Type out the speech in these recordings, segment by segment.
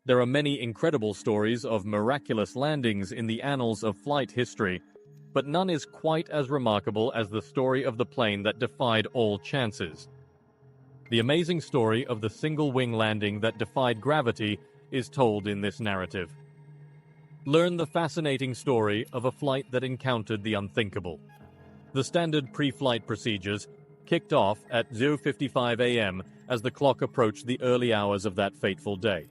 There are many incredible stories of miraculous landings in the annals of flight history, but none is quite as remarkable as the story of the plane that defied all chances. The amazing story of the single-wing landing that defied gravity is told in this narrative. Learn the fascinating story of a flight that encountered the unthinkable. The standard pre-flight procedures kicked off at 0:55 a.m. as the clock approached the early hours of that fateful day.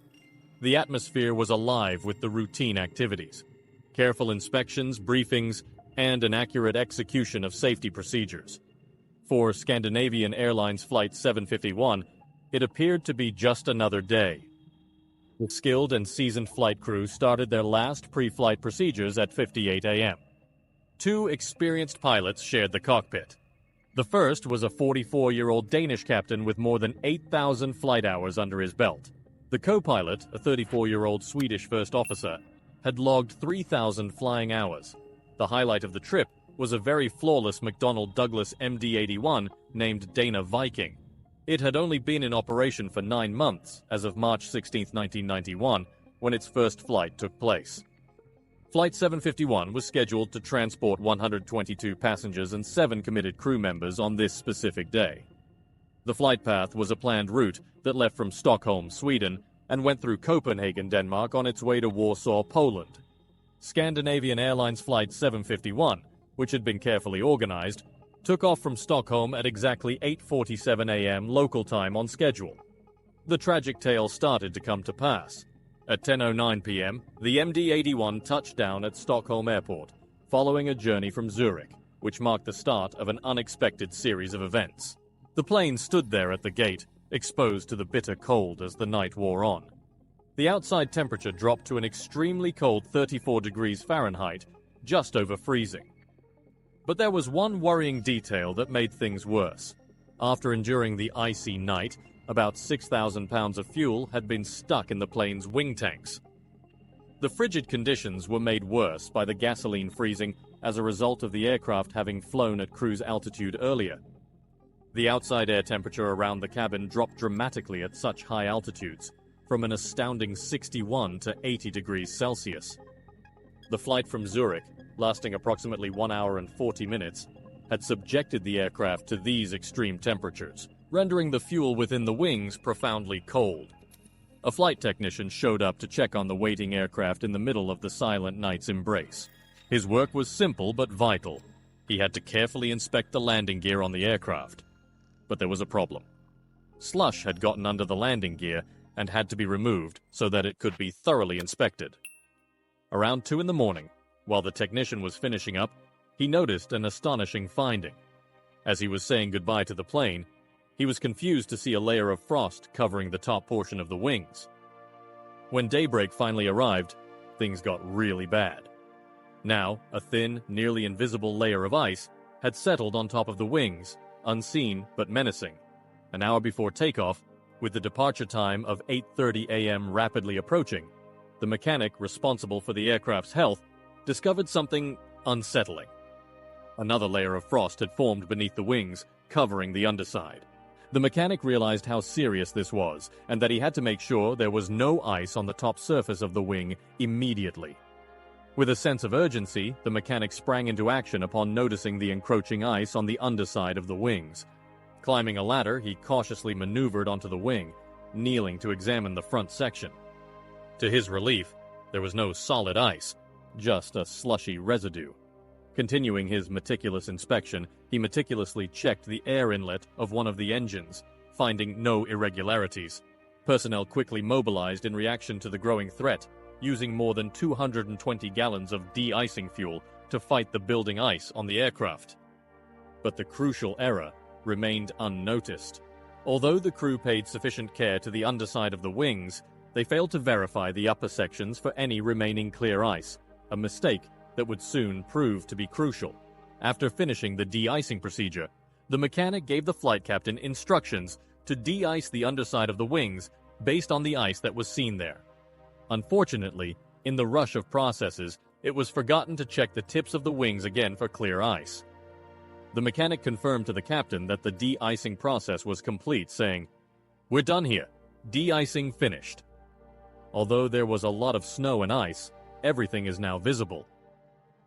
The atmosphere was alive with the routine activities, careful inspections, briefings, and an accurate execution of safety procedures. For Scandinavian Airlines Flight 751, it appeared to be just another day. The skilled and seasoned flight crew started their last pre-flight procedures at 58 a.m. Two experienced pilots shared the cockpit. The first was a 44-year-old Danish captain with more than 8,000 flight hours under his belt. The co-pilot, a 34-year-old Swedish first officer, had logged 3,000 flying hours. The highlight of the trip was a very flawless McDonnell Douglas MD-81 named Dana Viking. It had only been in operation for 9 months, as of March 16, 1991, when its first flight took place. Flight 751 was scheduled to transport 122 passengers and 7 committed crew members on this specific day. The flight path was a planned route that left from Stockholm, Sweden, and went through Copenhagen, Denmark on its way to Warsaw, Poland. Scandinavian Airlines Flight 751, which had been carefully organized, took off from Stockholm at exactly 8:47 a.m. local time on schedule. The tragic tale started to come to pass. At 10:09 p.m., the MD-81 touched down at Stockholm Airport, following a journey from Zurich, which marked the start of an unexpected series of events. The plane stood there at the gate, exposed to the bitter cold as the night wore on. The outside temperature dropped to an extremely cold 34 degrees Fahrenheit, just over freezing. But there was one worrying detail that made things worse. After enduring the icy night, about 6,000 pounds of fuel had been stuck in the plane's wing tanks. The frigid conditions were made worse by the gasoline freezing as a result of the aircraft having flown at cruise altitude earlier. The outside air temperature around the cabin dropped dramatically at such high altitudes, from an astounding 61 to 80 degrees Celsius. The flight from Zurich, lasting approximately 1 hour and 40 minutes, had subjected the aircraft to these extreme temperatures, rendering the fuel within the wings profoundly cold. A flight technician showed up to check on the waiting aircraft in the middle of the silent night's embrace. His work was simple but vital. He had to carefully inspect the landing gear on the aircraft. But there was a problem. Slush had gotten under the landing gear and had to be removed so that it could be thoroughly inspected. Around 2 in the morning, while the technician was finishing up, he noticed an astonishing finding. As he was saying goodbye to the plane, he was confused to see a layer of frost covering the top portion of the wings. When daybreak finally arrived, things got really bad. Now, a thin, nearly invisible layer of ice had settled on top of the wings, unseen but menacing. An hour before takeoff, with the departure time of 8:30 a.m. rapidly approaching, the mechanic responsible for the aircraft's health discovered something unsettling. Another layer of frost had formed beneath the wings, covering the underside. The mechanic realized how serious this was, and that he had to make sure there was no ice on the top surface of the wing immediately. With a sense of urgency, the mechanic sprang into action upon noticing the encroaching ice on the underside of the wings. Climbing a ladder, he cautiously maneuvered onto the wing, kneeling to examine the front section. To his relief, there was no solid ice, just a slushy residue. Continuing his meticulous inspection, he meticulously checked the air inlet of one of the engines, finding no irregularities. Personnel quickly mobilized in reaction to the growing threat, using more than 220 gallons of de-icing fuel to fight the building ice on the aircraft. But the crucial error remained unnoticed. Although the crew paid sufficient care to the underside of the wings, they failed to verify the upper sections for any remaining clear ice, a mistake that would soon prove to be crucial. After finishing the de-icing procedure, the mechanic gave the flight captain instructions to de-ice the underside of the wings based on the ice that was seen there. Unfortunately, in the rush of processes, it was forgotten to check the tips of the wings again for clear ice. The mechanic confirmed to the captain that the de-icing process was complete, saying, "We're done here. De-icing finished." Although there was a lot of snow and ice, everything is now visible.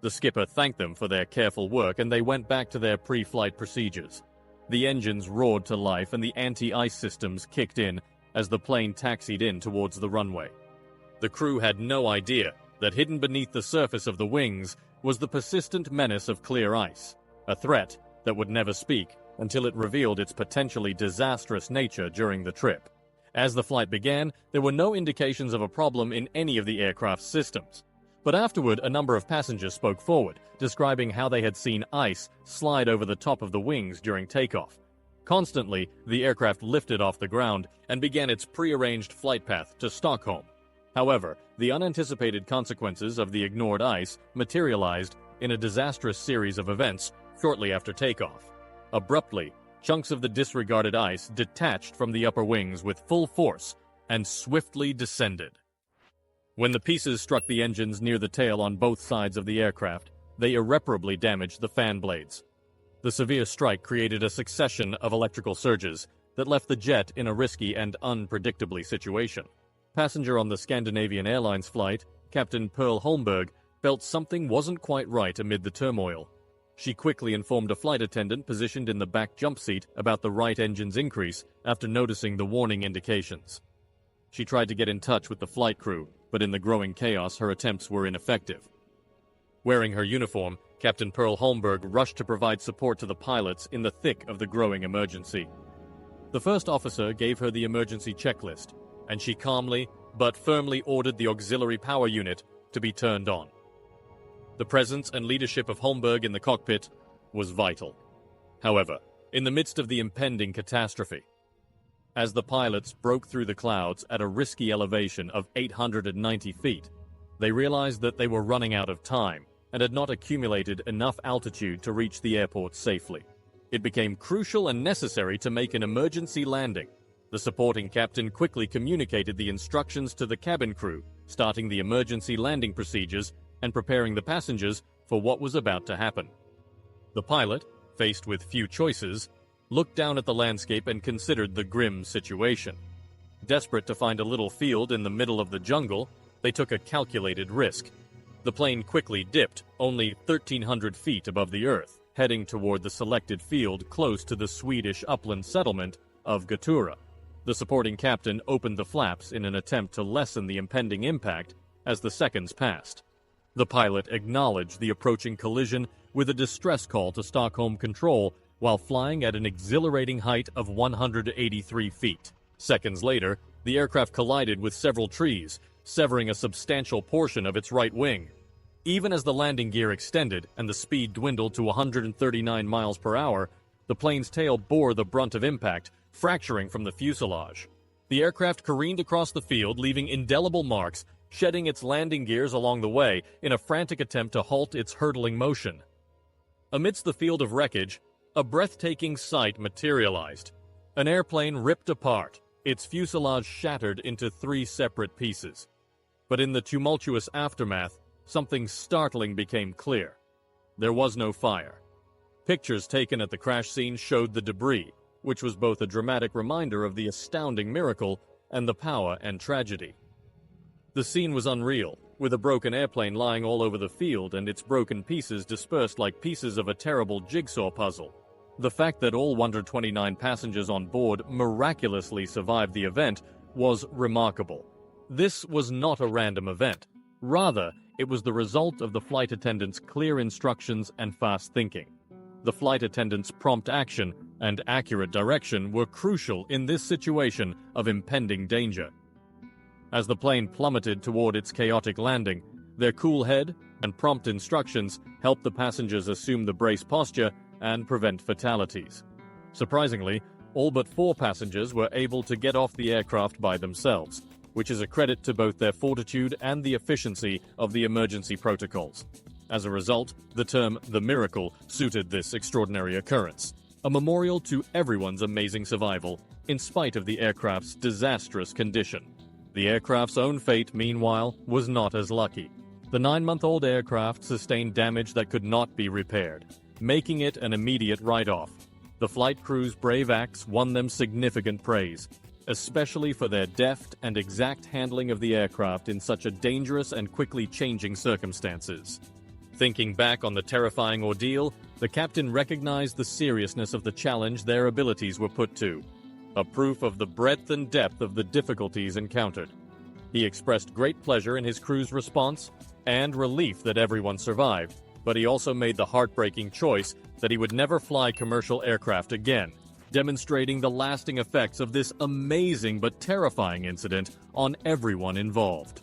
The skipper thanked them for their careful work and they went back to their pre-flight procedures. The engines roared to life and the anti-ice systems kicked in as the plane taxied in towards the runway. The crew had no idea that hidden beneath the surface of the wings was the persistent menace of clear ice, a threat that would never speak until it revealed its potentially disastrous nature during the trip. As the flight began, there were no indications of a problem in any of the aircraft's systems. But afterward, a number of passengers spoke forward, describing how they had seen ice slide over the top of the wings during takeoff. Constantly, the aircraft lifted off the ground and began its prearranged flight path to Stockholm. However, the unanticipated consequences of the ignored ice materialized in a disastrous series of events shortly after takeoff. Abruptly, chunks of the disregarded ice detached from the upper wings with full force and swiftly descended. When the pieces struck the engines near the tail on both sides of the aircraft, they irreparably damaged the fan blades. The severe strike created a succession of electrical surges that left the jet in a risky and unpredictable situation. Passenger on the Scandinavian Airlines flight, Captain Pearl Holmberg, felt something wasn't quite right amid the turmoil. She quickly informed a flight attendant positioned in the back jump seat about the right engine's increase after noticing the warning indications. She tried to get in touch with the flight crew, but in the growing chaos, her attempts were ineffective. Wearing her uniform, Captain Pearl Holmberg rushed to provide support to the pilots in the thick of the growing emergency. The first officer gave her the emergency checklist, and she calmly but firmly ordered the auxiliary power unit to be turned on. The presence and leadership of Holmberg in the cockpit was vital. However, in the midst of the impending catastrophe, as the pilots broke through the clouds at a risky elevation of 890 feet, they realized that they were running out of time and had not accumulated enough altitude to reach the airport safely. It became crucial and necessary to make an emergency landing. The supporting captain quickly communicated the instructions to the cabin crew, starting the emergency landing procedures and preparing the passengers for what was about to happen. The pilot, faced with few choices, looked down at the landscape and considered the grim situation. Desperate to find a little field in the middle of the jungle, they took a calculated risk. The plane quickly dipped only 1,300 feet above the earth, heading toward the selected field close to the Swedish upland settlement of Gatura. The supporting captain opened the flaps in an attempt to lessen the impending impact as the seconds passed. The pilot acknowledged the approaching collision with a distress call to Stockholm Control while flying at an exhilarating height of 183 feet. Seconds later, the aircraft collided with several trees, severing a substantial portion of its right wing. Even as the landing gear extended and the speed dwindled to 139 miles per hour, the plane's tail bore the brunt of impact, fracturing from the fuselage. The aircraft careened across the field, leaving indelible marks, shedding its landing gears along the way in a frantic attempt to halt its hurtling motion. Amidst the field of wreckage, a breathtaking sight materialized. An airplane ripped apart, its fuselage shattered into 3 separate pieces. But in the tumultuous aftermath, something startling became clear. There was no fire. Pictures taken at the crash scene showed the debris, which was both a dramatic reminder of the astounding miracle and the power and tragedy. The scene was unreal, with a broken airplane lying all over the field and its broken pieces dispersed like pieces of a terrible jigsaw puzzle. The fact that all 129 passengers on board miraculously survived the event was remarkable. This was not a random event. Rather, it was the result of the flight attendants' clear instructions and fast thinking. The flight attendants' prompt action and accurate direction were crucial in this situation of impending danger. As the plane plummeted toward its chaotic landing, their cool head and prompt instructions helped the passengers assume the brace posture and prevent fatalities. Surprisingly, all but 4 passengers were able to get off the aircraft by themselves, which is a credit to both their fortitude and the efficiency of the emergency protocols. As a result, the term "the miracle" suited this extraordinary occurrence, a memorial to everyone's amazing survival, in spite of the aircraft's disastrous condition. The aircraft's own fate, meanwhile, was not as lucky. The 9-month-old aircraft sustained damage that could not be repaired, making it an immediate write-off. The flight crew's brave acts won them significant praise. especially for their deft and exact handling of the aircraft in such a dangerous and quickly changing circumstances. Thinking back on the terrifying ordeal, the captain recognized the seriousness of the challenge their abilities were put to, a proof of the breadth and depth of the difficulties encountered. He expressed great pleasure in his crew's response and relief that everyone survived, but he also made the heartbreaking choice that he would never fly commercial aircraft again, demonstrating the lasting effects of this amazing but terrifying incident on everyone involved.